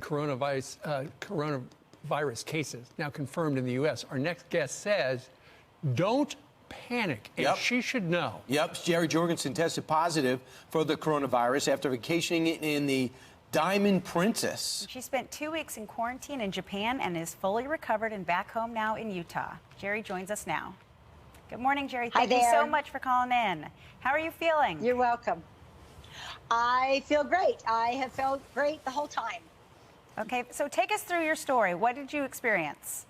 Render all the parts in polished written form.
coronavirus cases now confirmed in the U.S. Our next guest says, don't panic, and she should know. Yep, Jerry Jorgensen tested positive for the coronavirus after vacationing in the Diamond Princess. She spent 2 weeks in quarantine in Japan and is fully recovered and back home now in Utah. Jerry joins us now. Good morning, Jerry. Thank you so much for calling in. How are you feeling? You're welcome. I feel great. I have felt great the whole time. Okay, so take us through your story. What did you experience?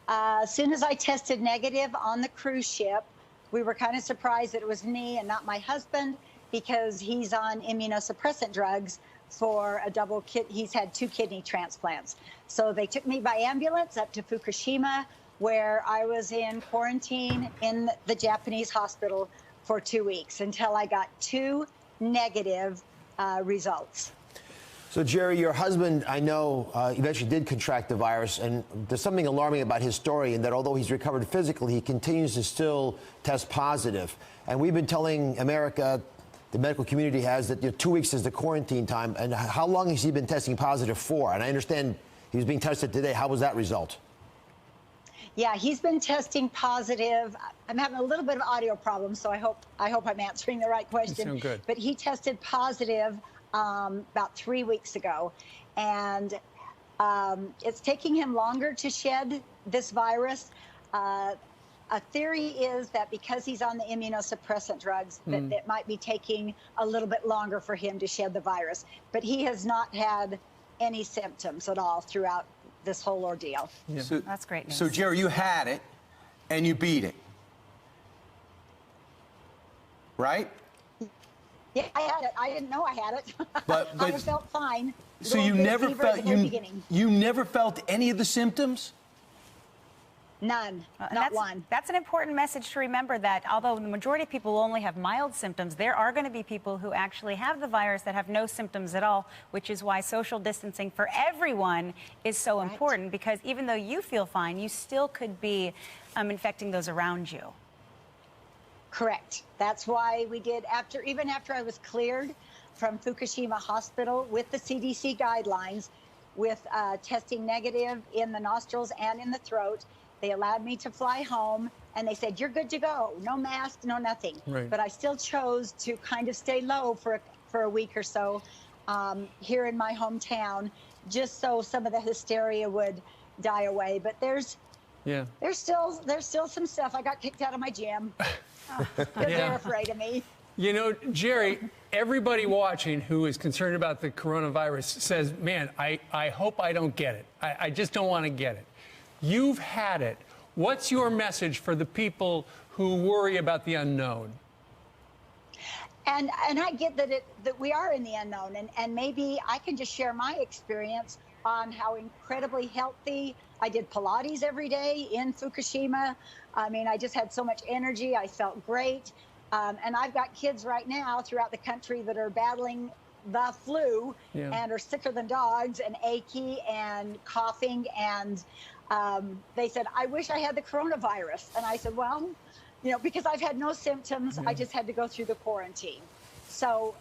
As soon as I tested negative on the cruise ship, we were kind of surprised that it was me and not my husband, because he's on immunosuppressant drugs for a double kid. He's had 2 kidney transplants. So they took me by ambulance up to Fukushima, where I was in quarantine in the Japanese hospital for 2 weeks until I got 2 negative results. So, Jerry, your husband, I know, eventually did contract the virus, and there's something alarming about his story in that although he's recovered physically, he continues to still test positive. And we've been telling America, the medical community has, that 2 weeks is the quarantine time. And how long has he been testing positive for? And I understand he was being tested today. How was that result? Yeah, he's been testing positive. I'm having a little bit of audio problems, so I hope I'm answering the right question. You sound good. But he tested positive about 3 weeks ago, and it's taking him longer to shed this virus. A theory is that because he's on the immunosuppressant drugs, that it might be taking a little bit longer for him to shed the virus. But he has not had any symptoms at all throughout this whole ordeal. Yeah. So, that's great news. So, Jerry, you had it, and you beat it, right? Yeah, I had it. I didn't know I had it. But I felt fine. So you never felt you never felt any of the symptoms? None, not one. That's an important message to remember, that although the majority of people will only have mild symptoms, there are going to be people who actually have the virus that have no symptoms at all, which is why social distancing for everyone is so important, because even though you feel fine, you still could be infecting those around you. Correct. That's why we did, even after I was cleared from Fukushima Hospital with the CDC guidelines, with testing negative in the nostrils and in the throat, they allowed me to fly home, and they said, you're good to go. No mask, no nothing. Right. But I still chose to kind of stay low for a week or so here in my hometown, just so some of the hysteria would die away. But there's still some stuff. I got kicked out of my gym. They're afraid of me. You know, Jerry, everybody watching who is concerned about the coronavirus says, man, I hope I don't get it. I just don't want to get it. You've had it. What's your message for the people who worry about the unknown? And I get that we are in the unknown, and maybe I can just share my experience on how incredibly healthy. I did Pilates every day in Fukushima. I mean, I just had so much energy. I felt great. And I've got kids right now throughout the country that are battling the flu and are sicker than dogs and achy and coughing. And they said, I wish I had the coronavirus. And I said, well, you know, because I've had no symptoms, I just had to go through the quarantine. So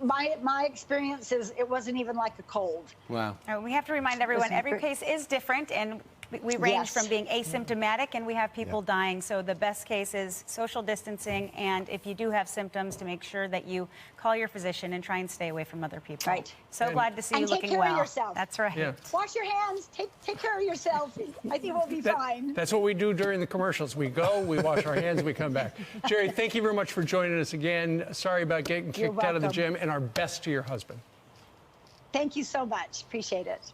my experience is it wasn't even like a cold. Wow. We have to remind everyone, every case is different, and we range from being asymptomatic, and we have people dying. So the best case is social distancing, and if you do have symptoms, to make sure that you call your physician and try and stay away from other people. Right. So glad to see you looking well. Take care of yourself. That's right. Yeah. Wash your hands. Take care of yourself. I think we'll be fine. That's what we do during the commercials. We go, we wash our hands, we come back. Jerry, thank you very much for joining us again. Sorry about getting kicked out of the gym, and our best to your husband. Thank you so much. Appreciate it.